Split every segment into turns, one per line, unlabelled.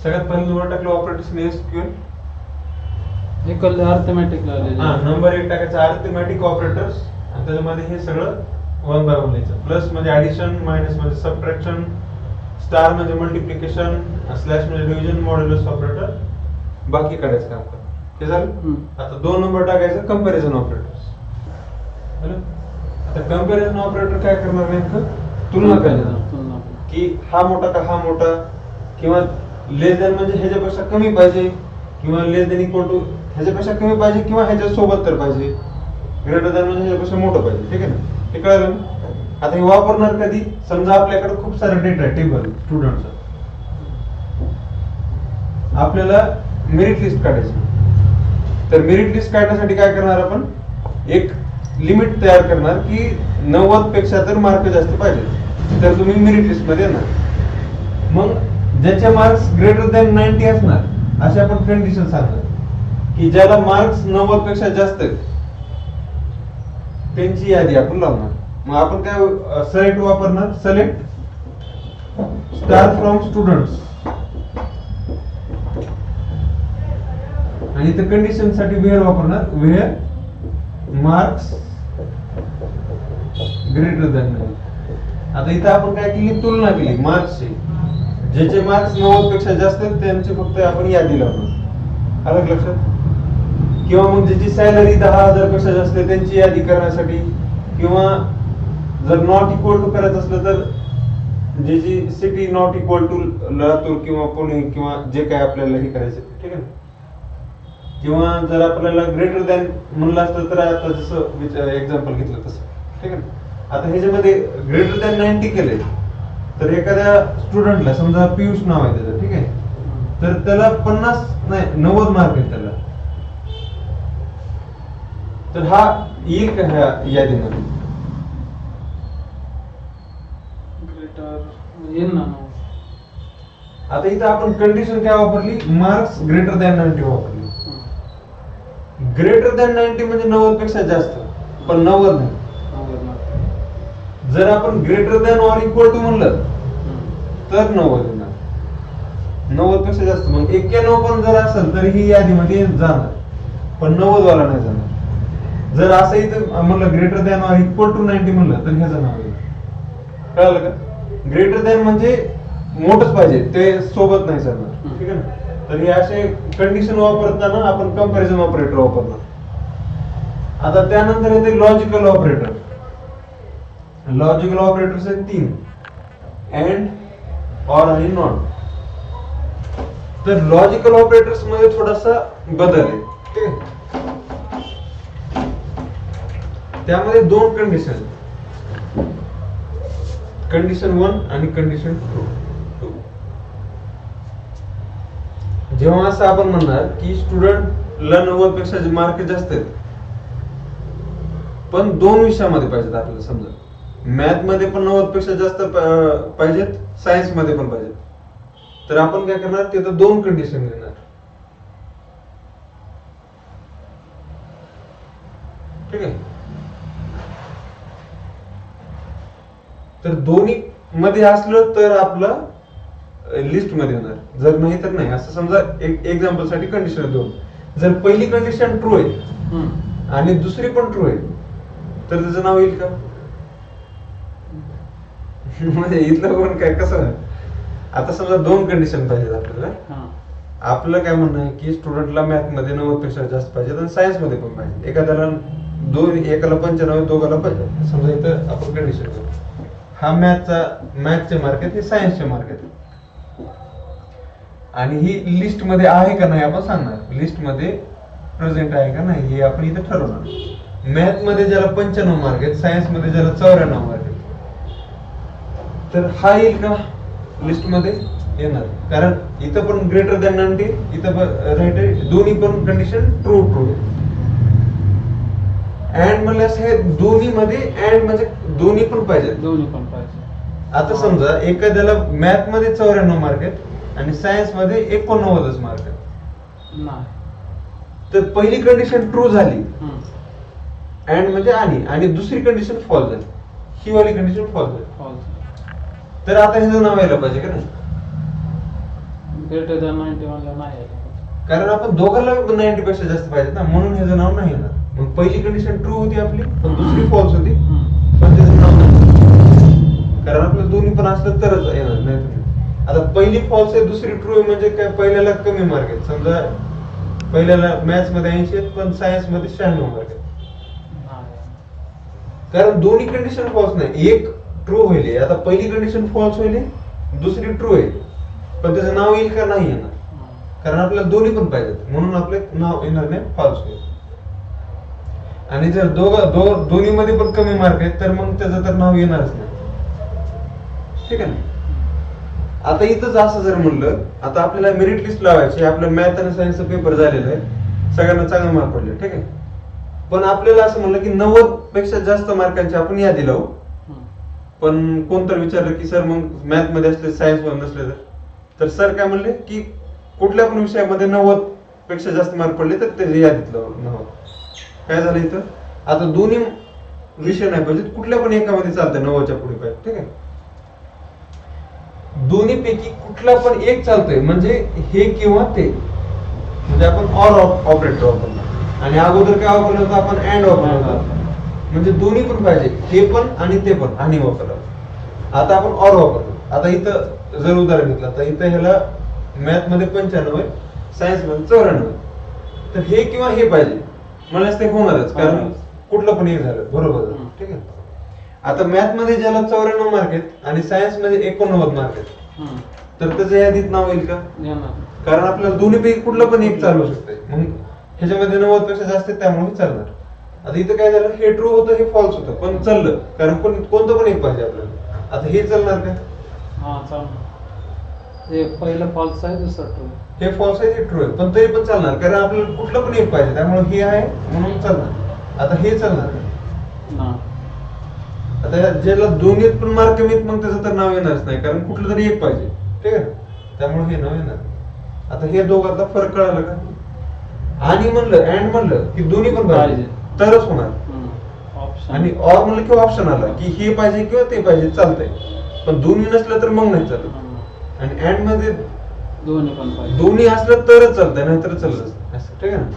सगळ्यात पहिलं नंबर टाकलं ऑपरेटर्स एसक्यूएल.
एकल अर्थमॅटिक लावलेलं.
हा, नंबर 1 टाकायचा अर्थमॅटिक ऑपरेटर्स आणि त्याच्यामध्ये हे सगळं 1 बाय 1 लिहायचं. प्लस म्हणजे ऍडिशन, मायनस म्हणजे सबट्रॅक्शन, स्टार म्हणजे मल्टिप्लिकेशन, स्लॅश म्हणजे डिव्हिजन, मॉड्युलस ऑपरेटर, बाकी काढायचं काम कर. हे झालं. आता 2 नंबर टाकायचं कंपॅरिझन ऑपरेटर्स. आता कंपॅरिझन ऑपरेटर काय करणार नेमकं? तुलना करणार की हा मोठा का हा मोठा, किंवा लेस दॅन म्हणजे ह्याच्यापेक्षा कमी पाहिजे, किंवा लेस दॅन इक्वल टू ह्याच्यापेक्षा कमी पाहिजे, किंवा ह्याच्या सोबत तर पाहिजे. ग्रेटर दॅन म्हणजे ह्याच्यापेक्षा मोठं पाहिजे. ठीक आहे ना, हे कळलं ना? आता हे वापरणार कधी? समजा आपल्याकडे खूप सारा डेटा आहे टेबल स्टुडंटचा, आपल्याला मेरिट लिस्ट काढायची. तर मेरिट लिस्ट काढण्यासाठी काय करणार आपण? एक लिमिट तयार करणार की 90 पेक्षा तर मार्क जास्त पाहिजे, तर तुम्ही मेरिट लिस्ट मध्ये येणार. मग ज्याचे मार्क्स ग्रेटर दॅन 90 असणार अशा आपण कंडिशन सांगणार की ज्याला मार्क्स 90 पेक्षा जास्त आहेत त्यांची यादी आपण लावणार. मग आपण काय सिलेक्ट वापरणार? सिलेक्ट स्टार फ्रॉम स्टुडंट्स, आणि इथे कंडिशन साठी वेअर वापरणार, वेअर मार्क्स ग्रेटर दॅन 90. आता इथे आपण काय केली? तुलना केली मार्क्सची. ज्याचे मार्क्स 90 पेक्षा जास्त आहेत त्यांची फक्त आपण यादी लावणार. आलं लक्षात? किंवा मग ज्याची सॅलरी 10,000 पेक्षा जास्त आहे त्यांची यादी करण्यासाठी, किंवा जर नॉट इक्वल टू करायचं असलं तर ज्याची city not equal to Latur किंवा पुणे किंवा जे काय आपल्याला हे करायचं. ठीक आहे. किंवा जर आपल्याला ग्रेटर दॅन म्हणलं असतं तर आता जसं एक्झाम्पल घेतलं तसं. ठीक आहे. आता ह्याच्यामध्ये ग्रेटर दॅन 90 केलंय तर एखाद्या स्टुडंटला, समजा पियुष नाव आहे त्याचं, ठीक आहे, तर त्याला 50 नाही 90 मार्क आहेत त्याला, तर हा येईल का ह्या यादीमध्ये?
येईल ना.
आता इथं आपण कंडिशन काय वापरली? मार्क्स ग्रेटर दॅन 90 वापरली. ग्रेटर दॅन 90 म्हणजे 90 पेक्षा जास्त, पण 90 नाही. जर आपण greater than or equal to म्हणलं तर 90 येणार, 90 पेक्षा जास्त. मग 91 पण जर असेल तर ही यादीमध्ये जाणार, पण 90 वाला नाही जाणार. जर असं इथं म्हणलं greater than or equal to 90 म्हणलं तर ह्याचं नाव येईल. कळलं का? ग्रेटर दॅन म्हणजे मोठंच पाहिजे, ते सोबत नाही जाणार. ठीक आहे ना? तर हे असे कंडिशन वापरताना आपण कंपॅरिझन ऑपरेटर वापरणार. आता त्यानंतर येते लॉजिकल ऑपरेटर. लॉजिकल ऑपरेटर्स आहेत 3, अँड, ऑर आणि नॉट. तर लॉजिकल ऑपरेटर्स मध्ये थोडासा बदल आहे. ठीक आहे. त्यामध्ये 2 कंडिशन, कंडिशन 1 आणि कंडिशन 2. जेव्हा असं आपण म्हणणार की स्टुडंटला 90 पेक्षा मार्क जास्त आहेत पण 2 विषयामध्ये पाहिजेत आपल्याला, समजा मॅथ मध्ये पण 90 पेक्षा जास्त पाहिजेत, सायन्स मध्ये पण पाहिजेत, तर आपण काय करणार? तिथं 2 कंडिशन घेणार. ठीक आहे. तर दोन्ही मध्ये असलं तर आपलं लिस्ट मध्ये येणार, जर नाही तर नाही. असं समजा एक एक्झाम्पल साठी कंडिशन 2, जर पहिली कंडिशन ट्रू आहे आणि दुसरी पण ट्रू आहे तर त्याचं नाव येईल का? म्हणजे इथलं पण काय कसं? आता समजा 2 कंडिशन पाहिजेत आपल्याला. आपलं काय म्हणणं आहे की स्टुडंटला मॅथ मध्ये 90 पेक्षा जास्त पाहिजे आणि सायन्स मध्ये पण पाहिजे. एखाद्याला एकाला 95, दोघाला पाहिजे. समजा इथं आपण कंडिशन करू, हा मॅथचे मार्क आहेत, हे सायन्सचे मार्क आहेत, आणि ही लिस्ट मध्ये आहे का नाही आपण सांगणार. लिस्ट मध्ये प्रेझेंट आहे का नाही हे आपण इथे ठरवणार. मॅथ मध्ये ज्याला 95 मार्क आहेत, सायन्स मध्ये ज्याला 94 मार्क आहेत, तर हा येईल का लिस्ट मध्ये? येणार, कारण इथं पण ग्रेटर दॅन 90, इथं पण राईट आहे, दोन्ही पण कंडिशन ट्रू आहे. अँड म्हणजे हे दोन्ही मध्ये अँड म्हणजे दोन्ही पण पाहिजे. आता समजा एखाद्याला मॅथ मध्ये 94 मार्क आहेत आणि सायन्स मध्ये 89 मार्क आहेत, तर पहिली कंडिशन ट्रू झाली अँड म्हणजे आणि दुसरी कंडिशन फॉल्स झाली, ही वाली कंडिशन फॉल्स झाली, तर आता ह्याचं नाव यायला पाहिजे का नाही?
ग्रेटर दॅन 90 म्हणलं नाही आलं.
कारण आपण दोघांना 90 पेक्षा जास्त पाहिजे ना, म्हणून ह्याचं नाव नाही येणार. मग पहिली कंडिशन ट्रू होती आपली, पण दुसरी फॉल्स होती, पण त्याचं नाव नाही. कारण आपलं दोन्ही पण असलं तरच येणार, नाही तर. आता पहिली फॉल्स आहे, दुसरी ट्रू आहे, म्हणजे काय, पहिल्याला कमी मार्क आहेत. समजा पहिल्याला मॅथ्स मध्ये 80 आहेत, पण सायन्स मध्ये 96 मार्क आहेत. कारण दोन्ही कंडिशन फॉल्स नाही, एक ट्रू होईल. आता पहिली कंडिशन फॉल्स होईल, दुसरी ट्रू आहे, पण त्याचं नाव येईल का, नाही येणार. कारण आपल्याला दोन्ही पण पाहिजेत, म्हणून आपले नाव येणार नाही, फॉल्स होईल. आणि जर दोन्ही मध्ये पण कमी मार्क आहेत, तर मग त्याचं तर नाव येणारच नाही. ठीक आहे ना. आता इथंच असं जर म्हणलं, आता आपल्याला मेरिट लिस्ट लावायची, आपलं मॅथ आणि सायन्सचा पेपर झालेला आहे, सगळ्यांना चांगले मार्क पडले, ठीक आहे. पण आपल्याला असं म्हणलं की 90 पेक्षा जास्त मार्कांची आपण यादी लावू. पण कोणतर विचारलं की सर मग मॅथ मध्ये असले, सायन्स मध्ये नसले तर सर काय म्हणले की कुठल्या पण विषयामध्ये 90 पेक्षा जास्त मार्क पडले तर त्याची यादीत लावू. 90 काय झालं इथं, आता दोन्ही विषय नाही पाहिजे, कुठल्या पण एकामध्ये चालतंय 90च्या पुढे पाहिजे, ठीक आहे. दोन्ही पैकी कुठला पण एक चालतंय, म्हणजे हे किंवा ते, म्हणजे आपण ऑर ऑपरेटर वापरणार. आणि अगोदर काय वापरलं होतं आपण, अँड वापरलं होतं, म्हणजे दोन्ही पण पाहिजे, हे पण आणि ते पण, आणि वापरलं. आता आपण ऑर वापरतो. आता इथं जर उदाहरण घेतलं, तर इथं ह्याला मॅथ मध्ये 95 आहे, सायन्स मध्ये 94 आहे, तर हे किंवा हे पाहिजे, मला ते होणारच, कारण कुठलं पण एक झालं, बरोबर झालं, ठीक आहे. आता मॅथ मध्ये ज्याला 94 मार्क आहेत आणि सायन्स मध्ये 89 मार्क आहेत, तर त्याचं यादीत नाव येईल का, कारण आपल्याला दोन्ही पैकी कुठलं पण एक चालू शकतंय. मग ह्याच्यामध्ये 90 पेक्षा जास्त आहे, त्यामुळे चालणार. आता इथं काय झालं, हे ट्रू होतं, हे फॉल्स होतं, पण चाललं, कारण कोणतं पण एक पाहिजे आपल्याला. आता हे चालणार का,
हा चालणार. हे पहिलं फॉल्स आहे, दुसरं ट्रू.
हे फॉल्स आहे, हे ट्रू आहे, पण तरी पण चालणार, कारण आपल्याला कुठलं पण एक पाहिजे, त्यामुळे हे आहे म्हणून चालणार. आता हे चालणार का, आता ज्याला दोन्हीत पण मार्क कमीत, मग त्याचं तर नाव येणारच नाही, कारण कुठलं तरी एक पाहिजे, ठीक आहे. त्यामुळे हे नाव येणार. आता हे दोघांचा फरक कळाला का. आणि म्हणलं, अँड म्हणलं की दोन्ही पण पाहिजे तरच होणार. आणि ऑर म्हणलं किंवा ऑप्शन आला की हे पाहिजे किंवा ते पाहिजे, चालतंय. पण दोन्ही नसलं तर मग नाही चालत. आणि अँड मध्ये
दोन्ही पण पाहिजे,
दोन्ही असलं तरच चालतंय, नाहीतर चाललंच असं, ठीक आहे ना.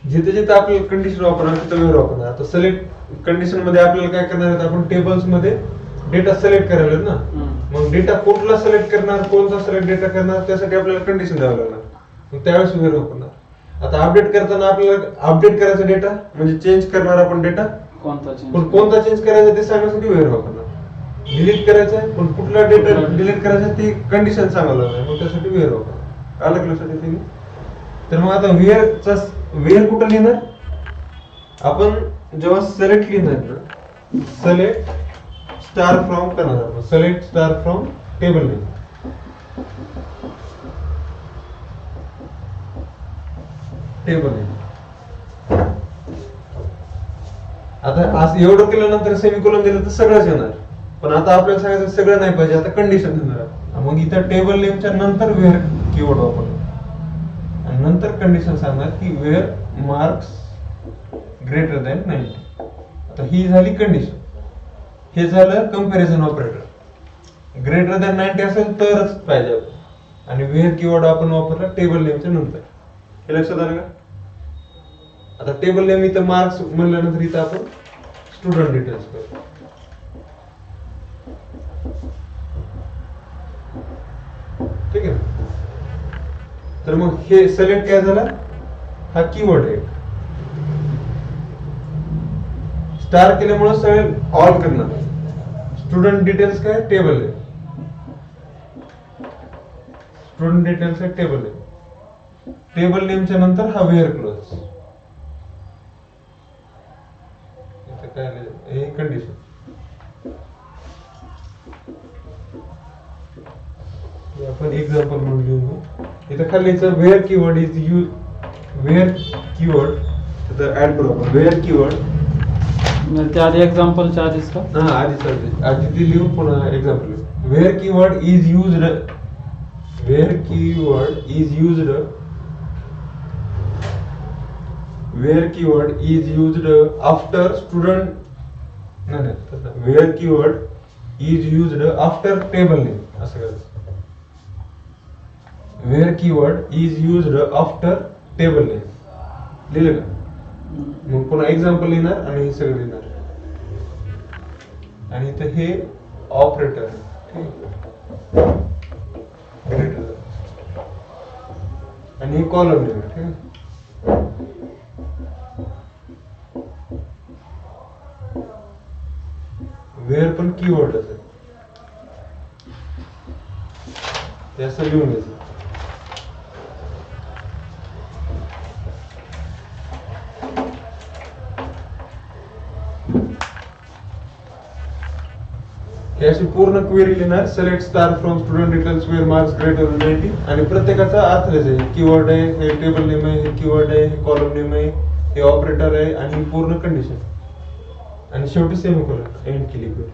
जिथे जिथे आपल्याला कंडिशन वापरणार तिथे वेळ वापरणार. आता सिलेक्ट कंडिशन मध्ये आपल्याला काय करणार आहे, आपण टेबल्स मध्ये डेटा सिलेक्ट करायला ना. मग डेटा कुठला सिलेक्ट करणार, कोणता सिलेक्ट डेटा करणार, त्यासाठी आपल्याला कंडिशन द्यावं लागणार. मग त्यावेळेस वेळ वापरणार. आता अपडेट करताना आपल्याला अपडेट करायचा डेटा, म्हणजे चेंज करणार आपण डेटा, कोणता चेंज करायचा ते सांगण्यासाठी वेळ वापरणार. डिलीट करायचं आहे, पण कुठला डेटा डिलीट करायचा ते कंडिशन सांगावं लागणार, मग त्यासाठी वेळ वापरणार. आलं लक्षात येते. तर मग आता वेअर कुठं लिहिणार, आपण जेव्हा सिलेक्ट लिहिणार ना, सिलेक्ट स्टार फ्रॉम करणार आपण, select star from table name. Table name. आता असं एवढं केल्यानंतर सेमीकोलन दिलं तर सगळंच येणार, पण आता आपल्याला सांगायचं सगळं नाही पाहिजे, आता कंडिशन देणार. मग इथं टेबल नेमच्या नंतर वेअर कीवर्ड वापरणार, आणि नंतर कंडिशन सांगणार की वेअर मार्क्स ग्रेटर दॅन 90. आता ही झाली कंडिशन. हे झालं कंपॅरिझन ऑपरेटर. ग्रेटर दॅन 90 असेल तरच पाहिजे, आणि वेअर कीवर्ड आपण वापरला टेबल नेमच्या नंतर. हे लक्षात आलं का. आता टेबल नेम इथं मार्क्स म्हणल्यानंतर इथं आपण स्टुडंट डिटेल्स करू, ठीक आहे. तर मग हे सिलेक्ट काय झाला, हा कीवर्ड आहे. स्टार केल्यामुळे सगळे ऑल करणार. स्टुडंट डिटेल्स काय, टेबल आहे. स्टुडंट डिटेल्स आहे, टेबल आहे. टेबल नेमच्या नंतर हा वेअर क्लोज. इथे काय हे कंडिशन. आपण एक्झाम्पल म्हणून घेऊ. इथं खाली where keyword is use, where keyword add करू आपण. वेअर कीवर्ड
त्या आधी एक्झाम्पलच्या आधीच का,
हा आधी ती लिहू, पुन्हा एक्झाम्पल लिहू. Where keyword is used, where keyword is used, where keyword is used after student, नाही where keyword is used after table name असं करायचं. Where keyword is used after table name लिहिलं का? मग पुन्हा एक्झाम्पल लिहिणार आणि हे सगळं लिहिणार आणि इथं हे ऑपरेटर आणि हे कॉलम नेम ठीक आहे. वेअर पण कीवर्डच आहे ते असं लिहून घ्यायचं. हे अशी पूर्ण क्वेरी लिहिणार. Select star from student details where marks greater than 90 आणि प्रत्येकाचा अर्थ लिहायचा. कीवर्ड आहे, हे टेबल नेम आहे, हे कीवर्ड आहे, हे कॉलम नेम आहे, हे ऑपरेटर आहे आणि पूर्ण कंडिशन आणि शेवटी सेमीकोलन एंड केली क्वेरी.